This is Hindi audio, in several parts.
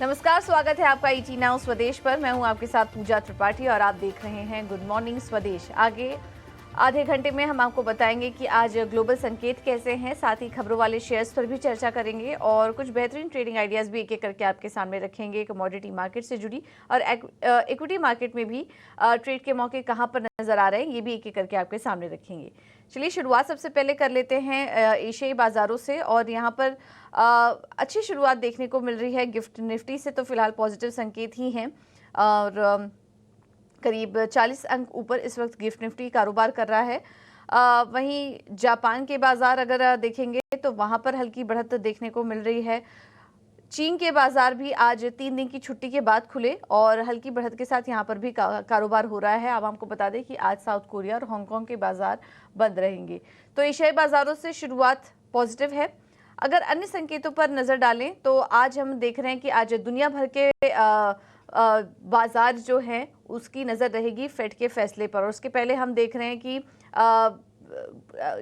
नमस्कार, स्वागत है आपका ईटी नाउ स्वदेश पर। मैं हूं आपके साथ पूजा त्रिपाठी और आप देख रहे हैं गुड मॉर्निंग स्वदेश। आगे आधे घंटे में हम आपको बताएंगे कि आज ग्लोबल संकेत कैसे हैं, साथ ही खबरों वाले शेयर्स पर भी चर्चा करेंगे और कुछ बेहतरीन ट्रेडिंग आइडियाज भी एक एक करके आपके सामने रखेंगे, कमोडिटी मार्केट से जुड़ी और इक्विटी मार्केट में भी ट्रेड के मौके कहां पर नजर आ रहे हैं, ये भी एक एक करके आपके सामने रखेंगे। चलिए शुरुआत सबसे पहले कर लेते हैं एशियाई बाजारों से और यहाँ पर अच्छी शुरुआत देखने को मिल रही है। गिफ्ट निफ्टी से तो फिलहाल पॉजिटिव संकेत ही हैं और करीब 40 अंक ऊपर इस वक्त गिफ्ट निफ्टी कारोबार कर रहा है। वहीं जापान के बाजार अगर देखेंगे तो वहां पर हल्की बढ़त देखने को मिल रही है। चीन के बाजार भी आज 3 दिन की छुट्टी के बाद खुले और हल्की बढ़त के साथ यहां पर भी कारोबार हो रहा है। अब हमको बता दें कि आज साउथ कोरिया और हांगकांग के बाजार बंद रहेंगे। तो एशियाई बाजारों से शुरुआत पॉजिटिव है। अगर अन्य संकेतों पर नजर डालें तो आज हम देख रहे हैं कि आज दुनिया भर के बाजार जो हैं उसकी नज़र रहेगी फेड के फैसले पर। और उसके पहले हम देख रहे हैं कि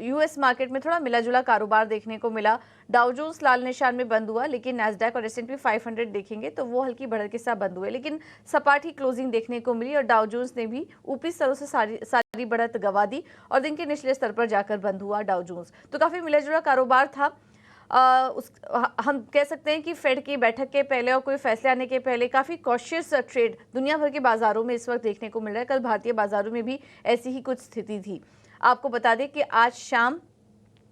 यूएस मार्केट में थोड़ा मिला जुला कारोबार देखने को मिला। डाउ जोन्स लाल निशान में बंद हुआ, लेकिन नैस्डैक और S&P 500 देखेंगे तो वो हल्की बढ़त के साथ बंद हुए, लेकिन सपाट क्लोजिंग देखने को मिली और डाउ जोन्स ने भी ऊपरी स्तरों से सारी बढ़त गंवा दी और दिन के निचले स्तर पर जाकर बंद हुआ डाउ जोन्स। तो काफी मिला जुला कारोबार था। हम कह सकते हैं कि फेड की बैठक के पहले और कोई फैसले आने के पहले काफ़ी कॉशियस ट्रेड दुनिया भर के बाजारों में इस वक्त देखने को मिल रहा है। कल भारतीय बाजारों में भी ऐसी ही कुछ स्थिति थी। आपको बता दें कि आज शाम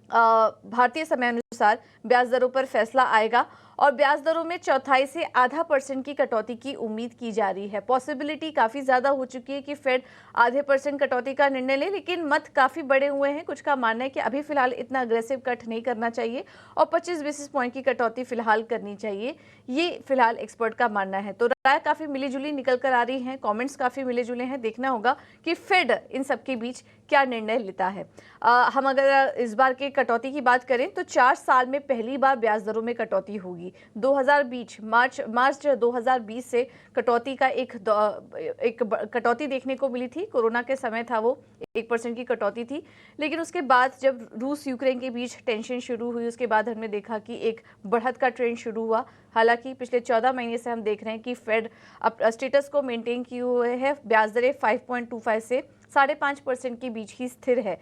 भारतीय समय अनुसार ब्याज दरों पर फैसला आएगा और ब्याज दरों में 0.25 से आधा % की कटौती की उम्मीद की जा रही है। पॉसिबिलिटी काफ़ी ज़्यादा हो चुकी है कि फेड आधे % कटौती का निर्णय ले, लेकिन मत काफ़ी बड़े हुए हैं। कुछ का मानना है कि अभी फिलहाल इतना अग्रेसिव कट नहीं करना चाहिए और 25 बेसिस पॉइंट की कटौती फिलहाल करनी चाहिए, ये फिलहाल एक्सपर्ट का मानना है। तो राय काफ़ी मिली जुली निकल कर आ रही है, कॉमेंट्स काफ़ी मिले जुले हैं। देखना होगा कि फेड इन सबके बीच क्या निर्णय लेता है। हम अगर इस बार के कटौती की बात करें तो 4 साल में पहली बार ब्याज दरों में कटौती होगी। 2020 मार्च 2020 से कटौती का एक कटौती देखने को मिली थी। कोरोना के समय था, वो 1% की कटौती थी, लेकिन उसके बाद जब रूस यूक्रेन के बीच टेंशन शुरू हुई उसके बाद हमने देखा कि एक बढ़त का ट्रेंड शुरू हुआ। हालांकि पिछले 14 महीने से हम देख रहे हैं कि फेड स्टेटस को मेंटेन किए हुए है। ब्याज दरें 5.25 से 5.5% के बीच ही स्थिर है।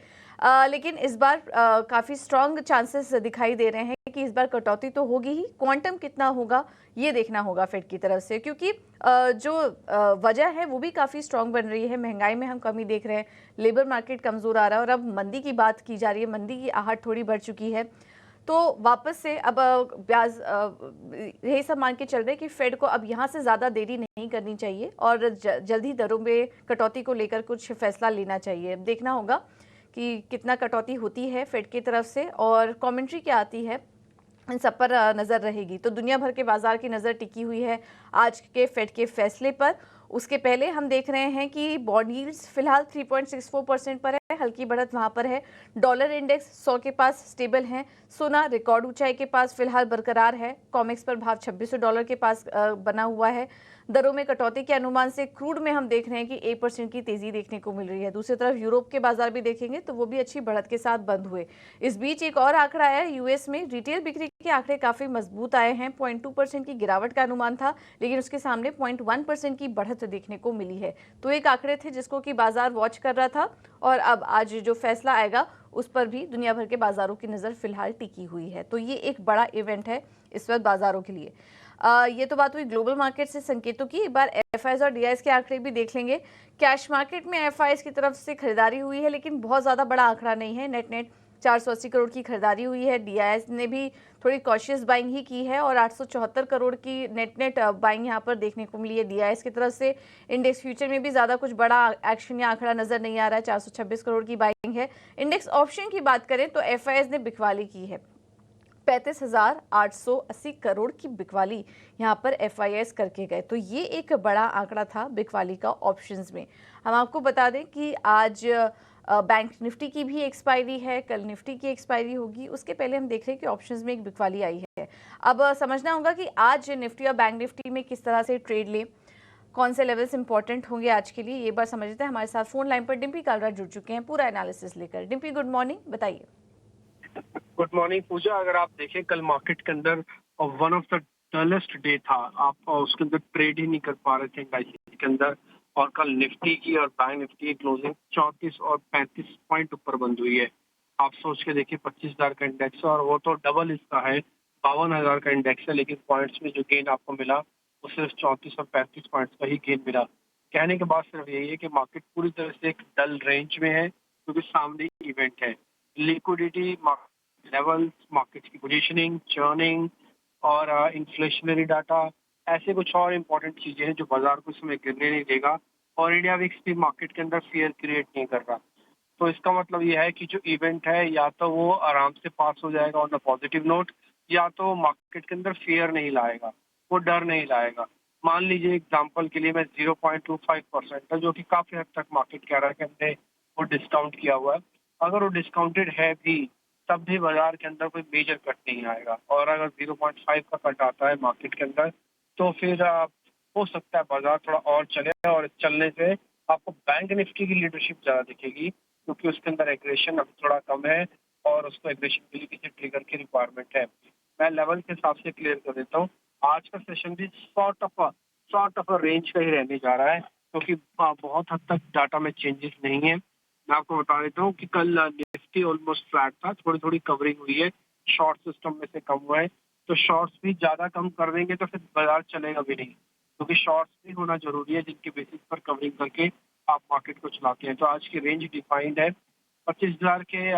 लेकिन इस बार काफ़ी स्ट्रॉन्ग चांसेस दिखाई दे रहे हैं कि इस बार कटौती तो होगी ही, क्वांटम कितना होगा ये देखना होगा फेड की तरफ से, क्योंकि जो वजह है वो भी काफ़ी स्ट्रॉन्ग बन रही है। महंगाई में हम कमी देख रहे हैं, लेबर मार्केट कमज़ोर आ रहा है और अब मंदी की बात की जा रही है, मंदी की आहट थोड़ी बढ़ चुकी है। तो वापस से अब ब्याज यही सब मान के चल रहे हैं कि फेड को अब यहाँ से ज़्यादा देरी नहीं करनी चाहिए और जल्दी दरों में कटौती को लेकर कुछ फैसला लेना चाहिए। देखना होगा कि कितना कटौती होती है फेड की तरफ से और कमेंट्री क्या आती है, इन सब पर नज़र रहेगी। तो दुनिया भर के बाजार की नज़र टिकी हुई है आज के फेड के फैसले पर। उसके पहले हम देख रहे हैं कि बॉन्ड यील्ड्स फिलहाल 3.64% पर है, हल्की बढ़त वहां पर है। डॉलर इंडेक्स 100 के पास स्टेबल है। सोना रिकॉर्ड ऊंचाई के पास फिलहाल बरकरार है। कॉमेक्स पर भाव $2600 के पास बना हुआ है। दरों में कटौती के अनुमान से क्रूड में हम देख रहे हैं कि 1% की तेजी देखने को मिल रही है। दूसरी तरफ यूरोप के बाजार भी देखेंगे तो वो भी अच्छी बढ़त के साथ बंद हुए। इस बीच एक और आंकड़ा आया है, यूएस में रिटेल बिक्री के आंकड़े काफी मजबूत आए हैं। 0.2% की गिरावट का अनुमान था, लेकिन उसके सामने 0.1% की बढ़त देखने को मिली है। तो एक आंकड़े थे जिसको कि बाजार वॉच कर रहा था और अब आज जो फैसला आएगा उस पर भी दुनिया भर के बाजारों की नज़र फिलहाल टिकी हुई है। तो ये एक बड़ा इवेंट है इस वक्त बाजारों के लिए। ये तो बात हुई ग्लोबल मार्केट से संकेतों की। एक बार एफआईएस और डीआईएस के आंकड़े भी देख लेंगे। कैश मार्केट में एफआईएस की तरफ से खरीदारी हुई है, लेकिन बहुत ज़्यादा बड़ा आंकड़ा नहीं है। नेट 480 करोड़ की खरीदारी हुई है। डीआईएस ने भी थोड़ी कॉशियस बाइंग ही की है और 874 करोड़ की नेट बाइंग यहाँ पर देखने को मिली है डीआईएस की तरफ से। इंडेक्स फ्यूचर में भी ज़्यादा कुछ बड़ा एक्शन या आंकड़ा नजर नहीं आ रहा है, 426 करोड़ की बाइंग है। इंडेक्स ऑप्शन की बात करें तो एफआईएस ने बिकवाली की है, 35,880 करोड़ की बिकवाली यहाँ पर एफआईएस करके गए। तो ये एक बड़ा आंकड़ा था बिकवाली का ऑप्शंस में। हम आपको बता दें कि आज बैंक निफ्टी की भी एक्सपायरी है, कल निफ्टी की एक्सपायरी होगी। उसके पहले हम देख रहे हैं कि ऑप्शंस में एक बिकवाली आई है। अब समझना होगा कि आज निफ्टी और बैंक निफ्टी में किस तरह से ट्रेड लें, कौन से लेवल्स इंपॉर्टेंट होंगे आज के लिए, ये बार समझ लेते हैं। हमारे साथ फोन लाइन पर डिम्पी कालरा जुड़ चुके हैं पूरा एनालिसिस लेकर। डिम्पी, गुड मॉर्निंग, बताइए। गुड मॉर्निंग पूजा। अगर आप देखें कल मार्केट के अंदर one of the dullest day था, आप उसके अंदर ट्रेड ही नहीं कर पा रहे थे ICICI के अंदर। और कल निफ्टी की और बैंक निफ्टी की क्लोजिंग 34 और 35 पॉइंट ऊपर बंद हुई है। आप सोच के देखिए 25,000 का इंडेक्स है और वो तो डबल इसका है, 52,000 का इंडेक्स है, लेकिन पॉइंट्स में जो गेन आपको मिला वो सिर्फ 34 और 35 पॉइंट्स का ही गेन मिला। कहने के बाद सिर्फ यही है कि मार्केट पूरी तरह से एक डल रेंज में है, क्योंकि सामने इवेंट है। लिक्विडिटी लेवल्स, मार्केट की पोजीशनिंग, चर्निंग और इन्फ्लेशनरी डाटा, ऐसे कुछ और इम्पोर्टेंट चीजें हैं जो बाजार को इसमें गिरने नहीं देगा। और इंडिया विक्स भी मार्केट के अंदर फियर क्रिएट नहीं कर रहा। तो इसका मतलब यह है कि जो इवेंट है या तो वो आराम से पास हो जाएगा ऑन अ पॉजिटिव नोट, या तो मार्केट के अंदर फियर नहीं लाएगा, वो डर नहीं लाएगा। मान लीजिए एग्जांपल के लिए मैं 0.25% है, जो कि काफी हद तक मार्केट कह रहा है कि हमने वो डिस्काउंट किया हुआ है। अगर वो डिस्काउंटेड है भी, तब भी बाजार के अंदर कोई मेजर कट नहीं आएगा। और अगर 0.5 का कट आता है मार्केट के अंदर, तो फिर हो सकता है बाजार थोड़ा और चले, और चलने से आपको बैंक निफ्टी की लीडरशिप ज्यादा दिखेगी, क्योंकि उसके अंदर एग्रेशन अभी थोड़ा कम है और उसको एग्रेशन के लिए किसी ट्रिगर की रिक्वायरमेंट है। मैं लेवल के हिसाब से क्लियर कर देता हूँ। आज का सेशन भी सॉर्ट ऑफ रेंज का ही रहने जा रहा है, क्योंकि बहुत हद तक डाटा में चेंजेस नहीं है। मैं आपको बता देता हूँ कि कल निफ्टी ऑलमोस्ट फ्लैट था, थोड़ी थोड़ी कवरिंग हुई है, शॉर्ट सिस्टम में से कम हुआ है। तो शॉर्ट्स भी ज्यादा कम कर देंगे तो फिर बाजार चलेगा भी नहीं, क्योंकि शॉर्ट्स भी होना जरूरी है, जिनके बेसिस पर कवरिंग करके आप मार्केट को चलाते हैं। तो आज की रेंज डिफाइंड है 25,000 के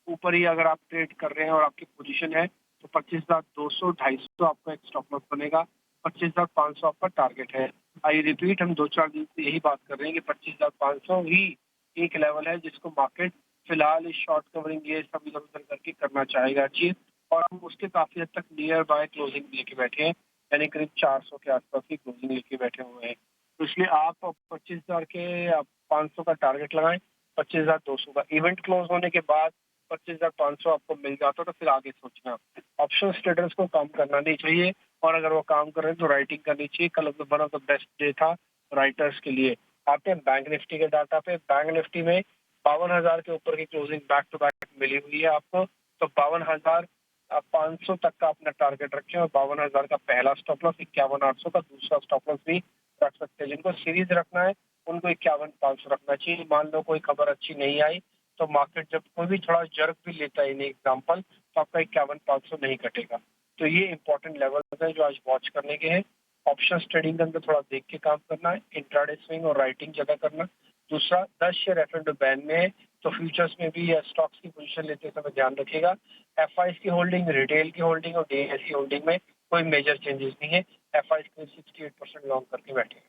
ऊपर ही अगर आप ट्रेड कर रहे हैं और आपकी पोजीशन है, तो 25,200 250 आपका एक स्टॉप लॉस बनेगा, 25,500 आपका टारगेट है। आई रिपीट, हम 2-4 दिन से यही बात कर रहे हैं कि 25,500 ही एक लेवल है जिसको मार्केट फिलहाल इस शॉर्ट कवरिंग ये सब इधर उधर करके करना चाहेगा अचीव। और हम उसके काफी हद तक नियर बाय क्लोजिंग लेके बैठे हैं, यानी करीब 400 के आसपास की क्लोजिंग लेके बैठे हुए हैं। तो इसलिए आप 25,000 के 500 का टारगेट लगाएं, 25,200 का इवेंट क्लोज होने के बाद 25,500 आपको मिल जाता तो फिर आगे सोचना। ऑप्शन ट्रेडर्स को काम करना नहीं चाहिए, और अगर वो काम कर रहे हैं तो राइटिंग करनी चाहिए। कल one of the best day था राइटर्स के लिए। आते हैं बैंक निफ्टी के डाटा पे। बैंक निफ्टी में 52,000 के ऊपर की क्लोजिंग बैक टू बैक मिली हुई है आपको। तो 52,500 तक का अपना टारगेट रखें, और 52,000 का पहला स्टॉप लॉस, 51,800 का दूसरा स्टॉप लॉस भी रख सकते हैं। जिनको सीरीज रखना है उनको 51,500 रखना चाहिए। मान लो कोई खबर अच्छी नहीं आई, तो मार्केट जब कोई भी थोड़ा जर्क भी लेता है, इन एग्जाम्पल, तो आपका 51,500 नहीं कटेगा। तो ये इंपॉर्टेंट लेवल है जो आज वॉच करने के हैं। ऑप्शन ट्रेडिंग के अंदर थोड़ा देख के काम करना है, इंट्राडे स्विंग और राइटिंग ज्यादा करना। दूसरा, 10 शेयर F&O बैन में है, तो फ्यूचर्स में भी स्टॉक्स की पोजीशन लेते समय ध्यान रखिएगा। FIs की होल्डिंग, रिटेल की होल्डिंग और DIs की होल्डिंग में कोई मेजर चेंजेस नहीं है। FIs के 68% लॉन्ग करके बैठे हैं।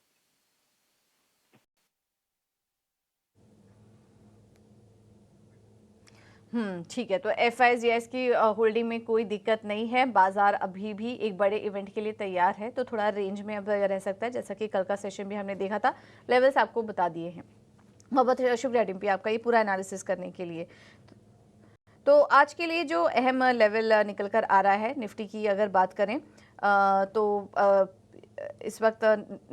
ठीक है। तो FIs की होल्डिंग में कोई दिक्कत नहीं है। बाजार अभी भी एक बड़े इवेंट के लिए तैयार है, तो थोड़ा रेंज में अब रह सकता है, जैसा कि कल का सेशन भी हमने देखा था। लेवल्स आपको बता दिए हैं। बहुत शुक्रिया डिम्पी आपका ये पूरा एनालिसिस करने के लिए। तो आज के लिए जो अहम लेवल निकल कर आ रहा है निफ्टी की अगर बात करें, तो इस वक्त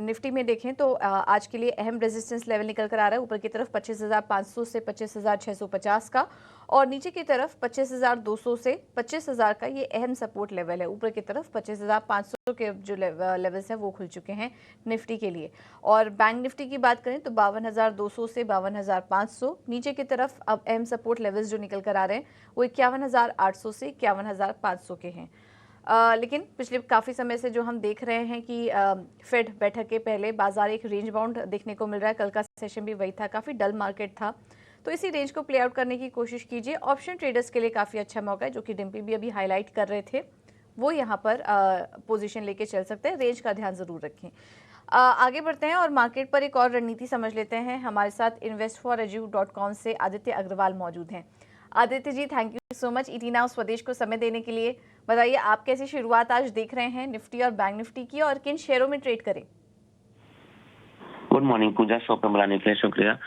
निफ्टी में देखें तो आज के लिए अहम रेजिस्टेंस लेवल निकल कर आ रहा है ऊपर की तरफ 25,500 से 25,650 का, और नीचे की तरफ 25,200 से 25,000 का ये अहम सपोर्ट लेवल है। ऊपर की तरफ 25,500 के जो लेवल्स हैं वो खुल चुके हैं निफ्टी के लिए। और बैंक निफ्टी की बात करें तो 52,200 से 52,500, नीचे की तरफ अब अहम सपोर्ट लेवल्स जो निकल कर आ रहे हैं वो 51,800 से 51,500 के हैं। लेकिन पिछले काफ़ी समय से जो हम देख रहे हैं कि फेड बैठक के पहले बाजार एक रेंज बाउंड देखने को मिल रहा है। कल का सेशन भी वही था, काफ़ी डल मार्केट था, तो इसी रेंज को प्ले आउट करने की कोशिश कीजिए। ऑप्शन ट्रेडर्स के लिए काफ़ी अच्छा मौका है, जो कि डिम्पी भी अभी हाईलाइट कर रहे थे। वो यहाँ पर पोजीशन लेके चल सकते हैं, रेंज का ध्यान ज़रूर रखें। आगे बढ़ते हैं और मार्केट पर एक और रणनीति समझ लेते हैं। हमारे साथ investforeju.com से आदित्य अग्रवाल मौजूद हैं। Aditya ji, thank you so much ET Now Swadesh को समय देने के लिए। बताइए आप कैसी शुरुआत आज देख रहे हैं निफ्टी और बैंक निफ्टी की, और किन शेयरों में ट्रेड करें? गुड मॉर्निंग पूजा, शो पे बुलाने के लिए शुक्रिया।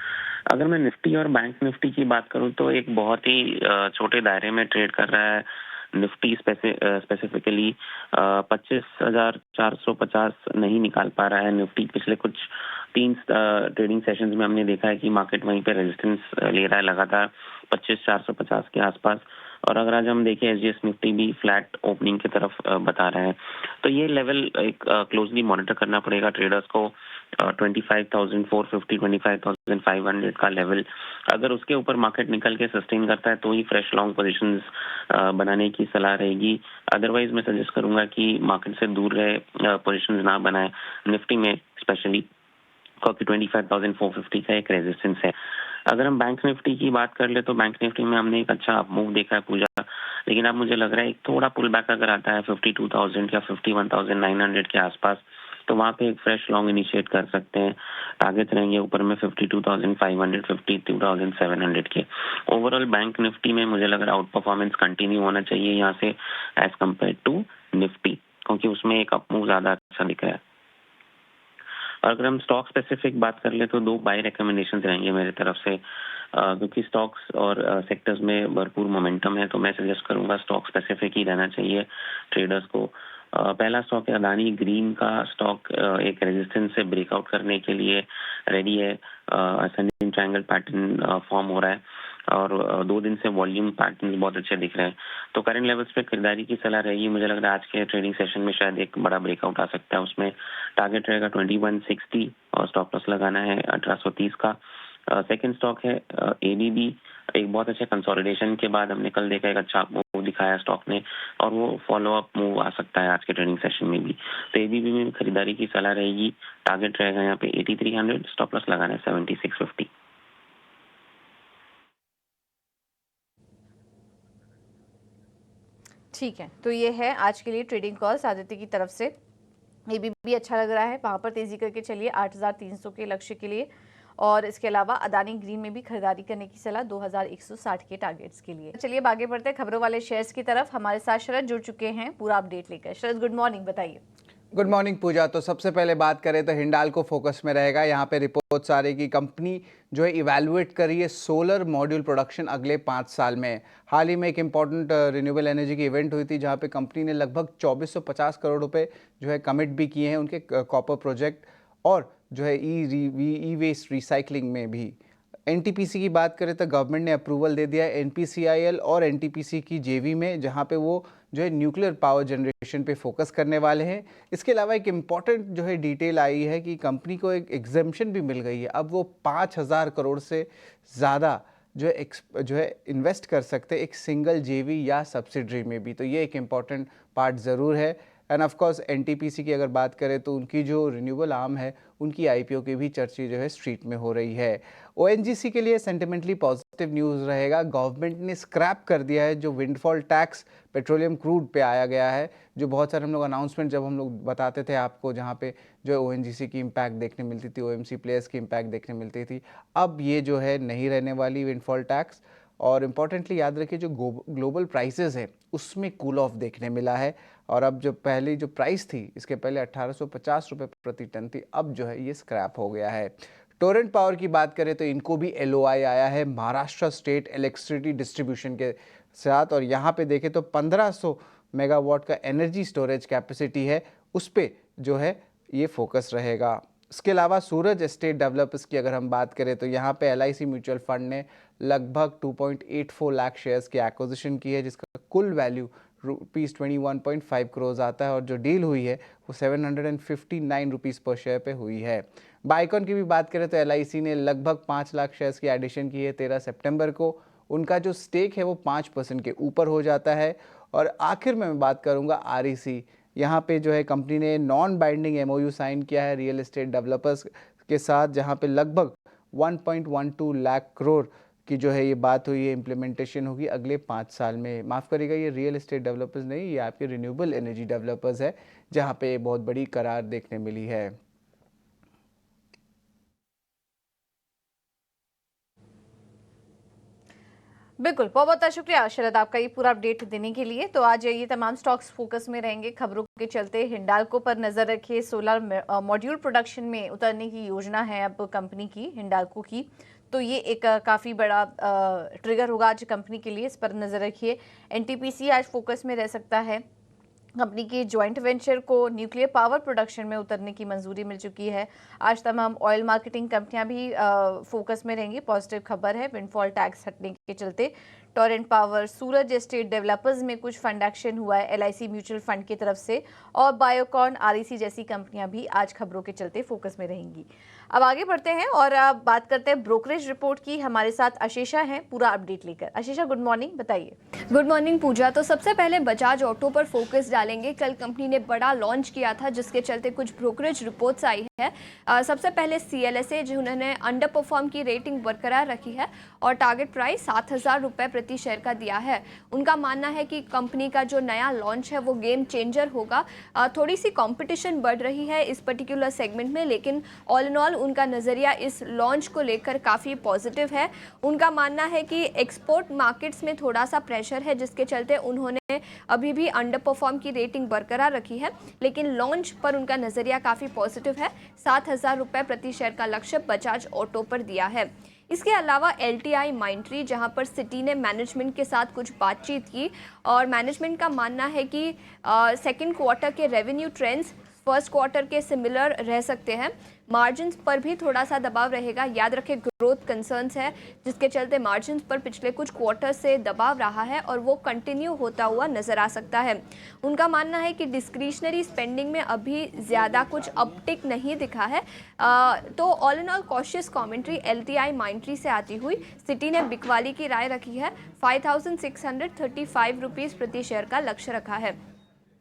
अगर मैं निफ्टी और बैंक निफ्टी की बात करूं तो एक बहुत ही छोटे दायरे में ट्रेड कर रहा है निफ्टी। स्पेसिफिकली 25,450 नहीं निकाल पा रहा है निफ्टी। पिछले कुछ 3 ट्रेडिंग सेशंस में हमने देखा है कि मार्केट वहीं पे रेजिस्टेंस ले रहा है लगातार 25,450 के आसपास, और अगर आज हम देखें एसजीएस निफ्टी भी फ्लैट ओपनिंग की तरफ बता रहे हैं, तो ये लेवल एक क्लोजली मॉनिटर करना पड़ेगा ट्रेडर्स को। 25,450 25,500 का लेवल, अगर उसके ऊपर मार्केट निकल के सस्टेन करता है तो ही फ्रेश लॉन्ग पोजीशंस बनाने की सलाह रहेगी। अदरवाइज मैं सजेस्ट करूंगा कि मार्केट से दूर रहे, पोजीशंस ना बनाए निफ्टी में स्पेशली, क्योंकि 25,450 का एक रेजिस्टेंस है। अगर हम बैंक निफ्टी की बात कर ले तो बैंक निफ्टी में हमने एक अच्छा मूव देखा है पूजा, लेकिन अब मुझे लग रहा है एक थोड़ा पुल बैक अगर आता है 52,000 या 51,900 के आसपास, तो वहाँ पे एक फ्रेश लॉन्ग इनिशिएट कर सकते हैं। टारगेट रहेंगे ऊपर में 52,500 52,700 के। ओवरऑल बैंक निफ्टी में मुझे लग रहा है आउट परफॉर्मेंस कंटिन्यू होना चाहिए यहाँ से एज कम्पेयर टू निफ्टी, क्योंकि उसमें एक अप मूव ज्यादा अच्छा दिख रहा है। और अगर हम स्टॉक स्पेसिफिक बात कर ले तो 2 बाय रिकमेंडेशन रहेंगे मेरे तरफ से, क्योंकि स्टॉक्स और सेक्टर्स में भरपूर मोमेंटम है, तो मैं सजेस्ट करूंगा स्टॉक स्पेसिफिक ही रहना चाहिए ट्रेडर्स को। पहला स्टॉक है अदानी ग्रीन का स्टॉक, एक रेजिस्टेंस से ब्रेकआउट करने के लिए रेडी है। असेंडिंग ट्रायंगल पैटर्न फॉर्म हो रहा है और 2 दिन से वॉल्यूम पैटर्न बहुत अच्छे दिख रहे हैं, तो करंट लेवल्स पे खरीदारी की सलाह रहेगी। मुझे लग रहा है आज के ट्रेडिंग सेशन में शायद एक बड़ा ब्रेकआउट आ सकता है, उसमें टारगेट रहेगा 2160 और स्टॉप लॉस लगाना है 1830 का। सेकंड स्टॉक है एबीबी, एक बहुत अच्छे कंसोलिडेशन के बाद हमने कल देखा एक अच्छा मूव दिखाया स्टॉक ने, और वो फॉलो अप मूव आ सकता है आज के ट्रेडिंग सेशन में भी, तो एबीबी में खरीदारी की सलाह रहेगी। टारगेट रहेगा यहाँ पे 8300, स्टॉप लॉस लगाना है 7650। ठीक है, तो ये है आज के लिए ट्रेडिंग कॉल्स आदित्य की तरफ से। एबीबी अच्छा लग रहा है, वहाँ पर तेजी करके चलिए 8,300 के लक्ष्य के लिए, और इसके अलावा अदानी ग्रीन में भी खरीदारी करने की सलाह 2,160 के टारगेट्स के लिए। चलिए अब आगे बढ़ते हैं खबरों वाले शेयर्स की तरफ। हमारे साथ शरद जुड़ चुके हैं पूरा अपडेट लेकर। शरद, गुड मॉर्निंग, बताइए। गुड मॉर्निंग पूजा। तो सबसे पहले बात करें तो हिंडाल्को फोकस में रहेगा। यहाँ पे रिपोर्ट्स आ रही कि कंपनी जो है इवैल्यूएट कर रही है सोलर मॉड्यूल प्रोडक्शन अगले 5 साल में। हाल ही में एक इंपॉर्टेंट रिन्यूएबल एनर्जी की इवेंट हुई थी जहाँ पे कंपनी ने लगभग 2450 करोड़ रुपए जो है कमिट भी किए हैं उनके कॉपर प्रोजेक्ट और जो है ई वेस्ट रिसाइकलिंग में भी। एनटीपीसी की बात करें तो गवर्नमेंट ने अप्रूवल दे दिया है एनपीसीआईएल और एनटीपीसी की जेवी में, जहां पे वो जो है न्यूक्लियर पावर जनरेशन पे फोकस करने वाले हैं। इसके अलावा एक इम्पॉर्टेंट जो है डिटेल आई है कि कंपनी को एक एग्जेम्पशन भी मिल गई है। अब वो 5,000 करोड़ से ज़्यादा जो है इन्वेस्ट कर सकते हैं एक सिंगल जेवी या सब्सिडरी में भी, तो ये एक इम्पॉर्टेंट पार्ट ज़रूर है। एंड ऑफ कोर्स एनटीपीसी की अगर बात करें तो उनकी जो रिन्यूएबल आर्म है उनकी आईपीओ की भी चर्चा जो है स्ट्रीट में हो रही है। ओएनजीसी के लिए सेंटिमेंटली पॉजिटिव न्यूज़ रहेगा। गवर्नमेंट ने स्क्रैप कर दिया है जो विंडफॉल टैक्स पेट्रोलियम क्रूड पे आया गया है, जो बहुत सारे हम लोग अनाउंसमेंट जब हम लोग बताते थे आपको, जहाँ पे जो है ओएनजीसी की इम्पैक्ट देखने मिलती थी, ओएमसी प्लेयर्स की इम्पैक्ट देखने मिलती थी। अब ये जो है नहीं रहने वाली विंडफॉल टैक्स। और इम्पॉर्टेंटली याद रखिए जो ग्लोबल प्राइसेस है उसमें कूल ऑफ देखने मिला है, और अब जो पहली जो प्राइस थी इसके पहले 1850 रुपये प्रति टन थी, अब जो है ये स्क्रैप हो गया है। टोरेंट पावर की बात करें तो इनको भी एलओआई आया है महाराष्ट्र स्टेट इलेक्ट्रिसिटी डिस्ट्रीब्यूशन के साथ, और यहाँ पे देखें तो 1500 मेगावाट का एनर्जी स्टोरेज कैपेसिटी है, उस पर जो है ये फोकस रहेगा। इसके अलावा सूरज एस्टेट डेवलपर्स की अगर हम बात करें तो यहाँ पे एलआईसी म्यूचुअल फंड ने लगभग 2.84 लाख शेयर्स की एक्विजिशन की है, जिसका कुल वैल्यू ₹21.5 करोड़ आता है, और जो डील हुई है वो 759 रुपीज़ पर शेयर पे हुई है। बाइकॉन की भी बात करें तो एलआईसी ने लगभग 5 लाख शेयर्स की एडिशन की है 13 सितंबर को। उनका जो स्टेक है वो 5% के ऊपर हो जाता है। और आखिर में मैं बात करूंगा आरईसी। यहाँ पे जो है कंपनी ने नॉन बाइंडिंग एमओयू साइन किया है रियल एस्टेट डेवलपर्स के साथ, जहाँ पे लगभग 1.12 लाख करोड़ की जो है ये बात हुई है, इम्प्लीमेंटेशन होगी अगले 5 साल में। माफ़ करिएगा, ये रियल एस्टेट डेवलपर्स नहीं, ये आपके रिन्यूएबल एनर्जी डेवलपर्स है, जहाँ पे बहुत बड़ी करार देखने मिली है। बिल्कुल, बहुत बहुत शुक्रिया शरद आपका ये पूरा अपडेट देने के लिए। तो आज ये तमाम स्टॉक्स फोकस में रहेंगे खबरों के चलते। हिंडाल्को पर नजर रखिए, सोलर मॉड्यूल प्रोडक्शन में उतरने की योजना है अब कंपनी की, हिंडाल्को की, तो ये एक काफ़ी बड़ा ट्रिगर होगा आज कंपनी के लिए, इस पर नज़र रखिए। एनटीपीसी आज फोकस में रह सकता है। कंपनी की जॉइंट वेंचर को न्यूक्लियर पावर प्रोडक्शन में उतरने की मंजूरी मिल चुकी है। आज तमाम ऑयल मार्केटिंग कंपनियां भी फोकस में रहेंगी, पॉजिटिव खबर है विंडफॉल टैक्स हटने के चलते। टोरेंट पावर, सूरज एस्टेट डेवलपर्स में कुछ फंड एक्शन हुआ है LIC म्यूचुअल फंड की तरफ से, और बायोकॉन, REC जैसी कंपनियां भी आज खबरों के चलते फोकस में रहेंगी। अब आगे बढ़ते हैं और अब बात करते हैं ब्रोकरेज रिपोर्ट की। हमारे साथ अशेषा हैं पूरा अपडेट लेकर। अशेषा, गुड मॉर्निंग, बताइए। गुड मॉर्निंग पूजा। तो सबसे पहले बजाज ऑटो पर फोकस डालेंगे। कल कंपनी ने बड़ा लॉन्च किया था जिसके चलते कुछ ब्रोकरेज रिपोर्ट्स आई है। सबसे पहले CLSA जिन्होंने अंडर परफॉर्म की रेटिंग बरकरार रखी है और टारगेट प्राइस 7,000 रुपये प्रति शेयर का दिया है। उनका मानना है कि कंपनी का जो नया लॉन्च है वो गेम चेंजर होगा। थोड़ी सी कंपटीशन बढ़ रही है इस पर्टिकुलर सेगमेंट में, लेकिन ऑल इन ऑल उनका नज़रिया इस लॉन्च को लेकर काफ़ी पॉजिटिव है। उनका मानना है कि एक्सपोर्ट मार्केट्स में थोड़ा सा प्रेशर है जिसके चलते उन्होंने अभी भी अंडर परफॉर्म की रेटिंग बरकरार रखी है, लेकिन लॉन्च पर उनका नज़रिया काफ़ी पॉजिटिव है। 7,000 रुपये प्रति शेयर का लक्ष्य बजाज ऑटो पर दिया है। इसके अलावा LTI माइंट्री, जहां पर सिटी ने मैनेजमेंट के साथ कुछ बातचीत की और मैनेजमेंट का मानना है कि सेकंड क्वार्टर के रेवेन्यू ट्रेंड्स फर्स्ट क्वार्टर के सिमिलर रह सकते हैं। मार्जिन्स पर भी थोड़ा सा दबाव रहेगा। याद रखें ग्रोथ कंसर्न्स है जिसके चलते मार्जिन्स पर पिछले कुछ क्वार्टर से दबाव रहा है और वो कंटिन्यू होता हुआ नज़र आ सकता है। उनका मानना है कि डिस्क्रिशनरी स्पेंडिंग में अभी ज़्यादा कुछ अपटिक नहीं दिखा है। तो all in all cautious commentary LTI माइंट्री से आती हुई सिटी ने बिकवाली की राय रखी है। 5,635 रुपीज़ प्रति शेयर का लक्ष्य रखा है।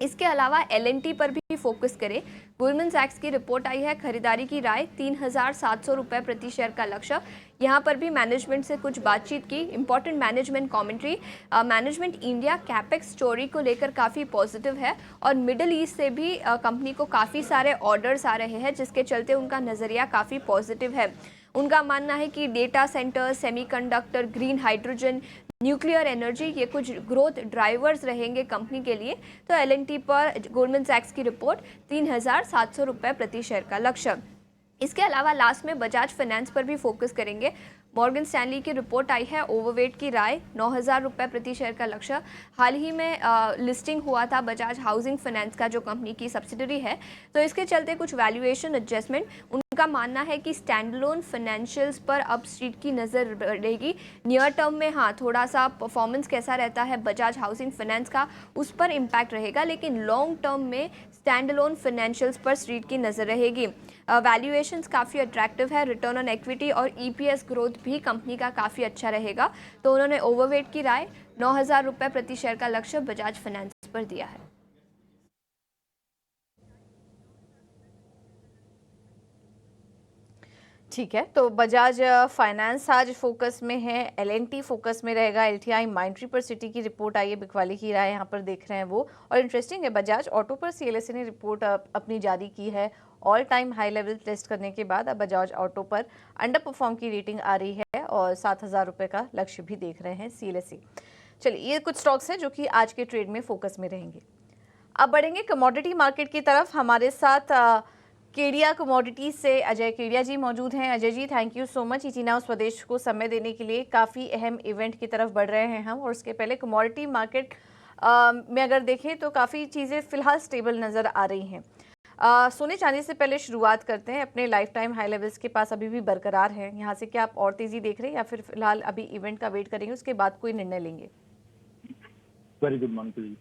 इसके अलावा L&T पर भी फोकस करें। गोल्डमैन सैक्स की रिपोर्ट आई है, खरीदारी की राय 3,700 रुपये प्रति शेयर का लक्ष्य। यहाँ पर भी मैनेजमेंट से कुछ बातचीत की। Important management commentary, management India capex story को लेकर काफ़ी पॉजिटिव है और मिडिल ईस्ट से भी कंपनी को काफ़ी सारे ऑर्डर्स आ रहे हैं जिसके चलते उनका नज़रिया काफ़ी पॉजिटिव है। उनका मानना है कि data centre, semiconductor, green hydrogen, nuclear energy ये कुछ ग्रोथ ड्राइवर्स रहेंगे कंपनी के लिए। तो L&T पर गोल्डमैन सैक्स की रिपोर्ट 3,700 रुपये प्रति शेयर का लक्ष्य। इसके अलावा लास्ट में बजाज फाइनेंस पर भी फोकस करेंगे। मॉर्गन स्टैनली की रिपोर्ट आई है, ओवरवेट की राय 9,000 रुपये प्रति शेयर का लक्ष्य। हाल ही में लिस्टिंग हुआ था बजाज हाउसिंग फाइनेंस का जो कंपनी की सब्सिडरी है, तो इसके चलते कुछ वैल्यूएशन एडजस्टमेंट। उनका मानना है कि स्टैंडलोन फाइनेंशियल्स पर अब स्ट्रीट की नज़र रहेगी। नियर टर्म में हाँ थोड़ा सा परफॉर्मेंस कैसा रहता है बजाज हाउसिंग फाइनेंस का उस पर इम्पैक्ट रहेगा, लेकिन लॉन्ग टर्म में स्टैंडलोन फाइनेंशियल्स पर स्ट्रीट की नज़र रहेगी। वैल्यूएशंस काफ़ी अट्रैक्टिव है। रिटर्न ऑन इक्विटी और EPS ग्रोथ भी कंपनी का काफ़ी अच्छा रहेगा। तो उन्होंने ओवरवेट की राय 9,000 रुपये प्रति शेयर का लक्ष्य बजाज फाइनेंस पर दिया है। ठीक है, तो बजाज फाइनेंस आज फोकस में है, L&T फोकस में रहेगा, LTI माइंट्री पर सिटी की रिपोर्ट आई है, बिकवाली की राय यहाँ पर देख रहे हैं वो। और इंटरेस्टिंग है, बजाज ऑटो पर CLSA ने रिपोर्ट अपनी जारी की है। All time high level test करने के बाद अब बजाज ऑटो पर अंडर परफॉर्म की रेटिंग आ रही है और 7,000 रुपये का लक्ष्य भी देख रहे हैं CLSA। चलिए, ये कुछ स्टॉक्स हैं जो कि आज के ट्रेड में फोकस में रहेंगे। अब बढ़ेंगे कमोडिटी मार्केट की तरफ। हमारे साथ केडिया कमोडिटीज से अजय केडिया जी मौजूद हैं। Ajay ji, thank you so much इचिनाव स्वदेश को समय देने के लिए। काफ़ी अहम इवेंट की तरफ बढ़ रहे हैं हम, और उसके पहले कमोडिटी मार्केट में अगर देखें तो काफ़ी चीज़ें फिलहाल स्टेबल नज़र आ रही हैं। सोने चांदी से पहले शुरुआत करते हैं। अपने लाइफ टाइम हाई लेवल्स के पास अभी भी बरकरार है, यहाँ से क्या आप और तेज़ी देख रहे हैं या फिर फिलहाल अभी इवेंट का वेट करेंगे, उसके बाद कोई निर्णय लेंगे? वेरी गुड मॉर्निंग जी।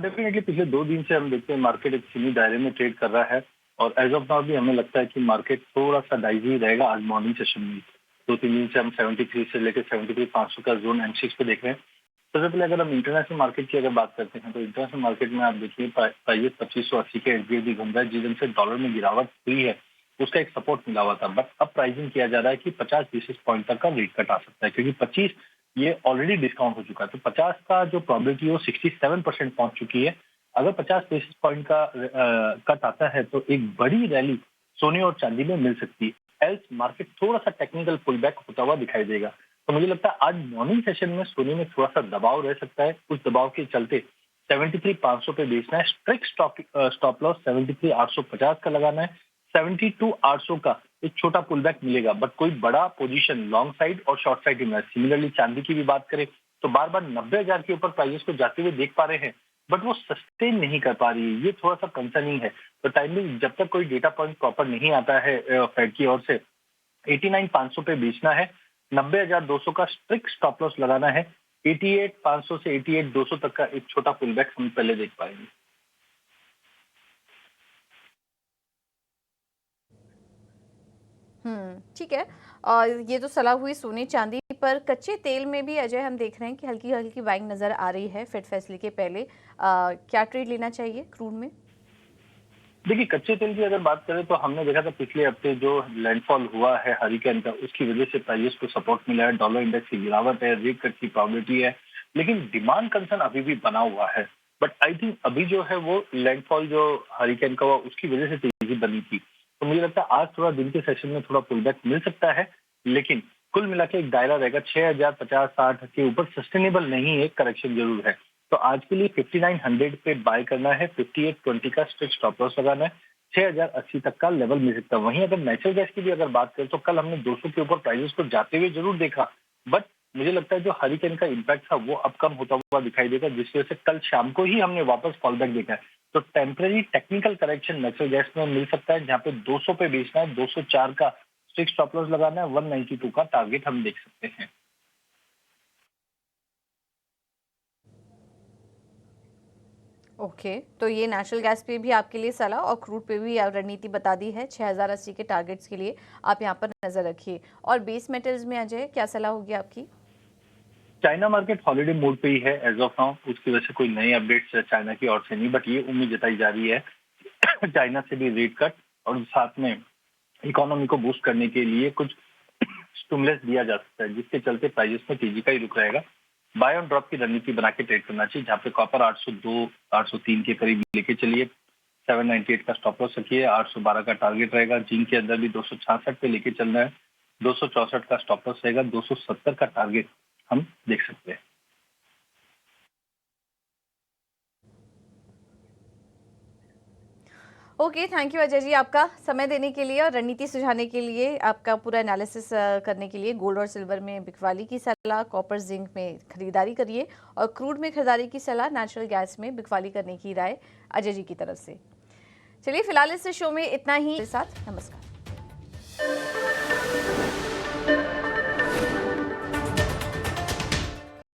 डेफिनेटली पिछले 2 दिन से हम देखते हैं मार्केट एक सीमित दायरे में ट्रेड कर रहा है और एज ऑफ नाउ भी हमें लगता है कि मार्केट थोड़ा सा डाइजी रहेगा आज मॉर्निंग सेशन में। 2-3 दिन से हम 73 से लेकर 73,500 का जोन M6 पे देख रहे हैं। सबसे पहले अगर हम इंटरनेशनल मार्केट की अगर बात करते हैं तो इंटरनेशनल मार्केट में आप देखिए प्राइस 2580 के SDX घूम रहा है, जिस दिन से डॉलर में गिरावट हुई है उसका एक सपोर्ट मिला हुआ था, बट अब प्राइसिंग किया जा रहा है कि 50 बेसिस पॉइंट तक का रेट कट आ सकता है, क्योंकि 25 ये ऑलरेडी डिस्काउंट हो चुका है। तो 50 का जो प्रोबेबिलिटी वो 67% पहुंच चुकी है। अगर 50 बेसिस पॉइंट का कट आता है तो एक बड़ी रैली सोने और चांदी में मिल सकती है, एल्स मार्केट थोड़ा सा टेक्निकल पुल बैक होता हुआ दिखाई देगा। तो मुझे लगता है आज मॉर्निंग सेशन में सोने में थोड़ा सा दबाव रह सकता है। उस दबाव के चलते 73,500 पे बेचना है। स्ट्रिक्ट स्टॉप लॉस 73,850 का लगाना है। 72,800 का एक छोटा पुल बैक मिलेगा, बट कोई बड़ा पोजीशन लॉन्ग साइड और शॉर्ट साइड में। सिमिलरली चांदी की भी बात करें तो बार बार 90,000 के ऊपर प्राइसेस को जाते हुए देख पा रहे हैं, बट वो सस्टेन नहीं कर पा रही है। ये थोड़ा सा कंसर्निंग है। तो टाइमिंग जब तक कोई डेटा पॉइंट प्रॉपर नहीं आता है फेड की ओर से, 89,500 पे बेचना है। 90,200 का स्ट्रिक्ट स्टॉप लॉस लगाना है। 88,500 से 88,200 तक का एक छोटा पुल बैक हम पहले देख पाएंगे। ठीक है। और ये तो सलाह हुई सोने चांदी पर। कच्चे तेल में भी अजय हम देख रहे हैं कि हल्की हल्की बाइंग नजर आ रही है फेड फैसले के पहले। क्या ट्रेड लेना चाहिए क्रूड में? देखिए, कच्चे तेल की अगर बात करें तो हमने देखा था पिछले हफ्ते जो लैंडफॉल हुआ है हरिकेन का, उसकी वजह से प्राइस को सपोर्ट मिला है, डॉलर इंडेक्स की गिरावट है, रेट कट की प्रोबेबिलिटी है, लेकिन डिमांड कंसर्न अभी भी बना हुआ है। बट आई थिंक अभी जो है वो लैंडफॉल जो हरिकेन का हुआ उसकी वजह से तेजी बनी थी, तो मुझे लगता है आज थोड़ा दिन के सेशन में थोड़ा पुल बैक मिल सकता है, लेकिन कुल मिला के एक दायरा रहेगा 6,050-60 के ऊपर सस्टेनेबल नहीं है, करेक्शन जरूर है। तो आज के लिए 5900 पे बाय करना है, 5820 का स्ट्रिक्ट स्टॉप लॉस लगाना है, 6080 तक का लेवल मिल सकता है। वहीं अगर नेचुरल गैस की भी अगर बात करें तो कल हमने 200 के ऊपर प्राइसेस को जाते हुए जरूर देखा, बट मुझे लगता है जो हरिकेन का इम्पैक्ट था वो अब कम होता हुआ दिखाई देगा, जिसकी वजह से कल शाम को ही हमने वापस फॉल बैक देखा है। तो temporary technical correction natural gas में मिल सकता है, जहाँ पे 200 पे बेचना है, 204 का स्ट्रिक्ट स्टॉप लॉस लगाना है, 192 का टारगेट हम देख सकते हैं। ओके, तो ये नेचुरल गैस पे भी आपके लिए सलाह और क्रूड पे भी रणनीति बता दी है। 6080 के टारगेट्स के लिए आप यहाँ पर नजर रखिए। और बेस मेटल्स में अजय क्या सलाह होगी आपकी? चाइना मार्केट हॉलिडे मूड पे ही है एज ऑफ नाउ, उसकी वजह से कोई नई अपडेट्स चाइना की ओर से नहीं, बट ये उम्मीद जताई जा रही है चाइना से भी रेट कट और साथ में इकोनॉमी को बूस्ट करने के लिए कुछ स्टिमुलस दिया जा सकता है, जिसके चलते प्राइसेस में तेजी का ही रुख रहेगा। बाय ऑन ड्रॉप की रणनीति बना के ट्रेड करना चाहिए, जहाँ पे कॉपर 802 803 के करीब लेके चलिए, 798 का स्टॉप लॉस रखिए, 812 का टारगेट रहेगा। जिंक के अंदर भी 266 पे लेके चलना है, 264 का स्टॉप लॉस रहेगा, 270 का टारगेट हम देख सकते हैं। Okay, thank you Ajay ji आपका समय देने के लिए और रणनीति सुझाने के लिए, आपका पूरा एनालिसिस करने के लिए। गोल्ड और सिल्वर में बिकवाली की सलाह, कॉपर जिंक में खरीदारी करिए और क्रूड में खरीदारी की सलाह, नेचुरल गैस में बिकवाली करने की राय अजय जी की तरफ से। चलिए फिलहाल इस शो में इतना ही। साथ नमस्कार।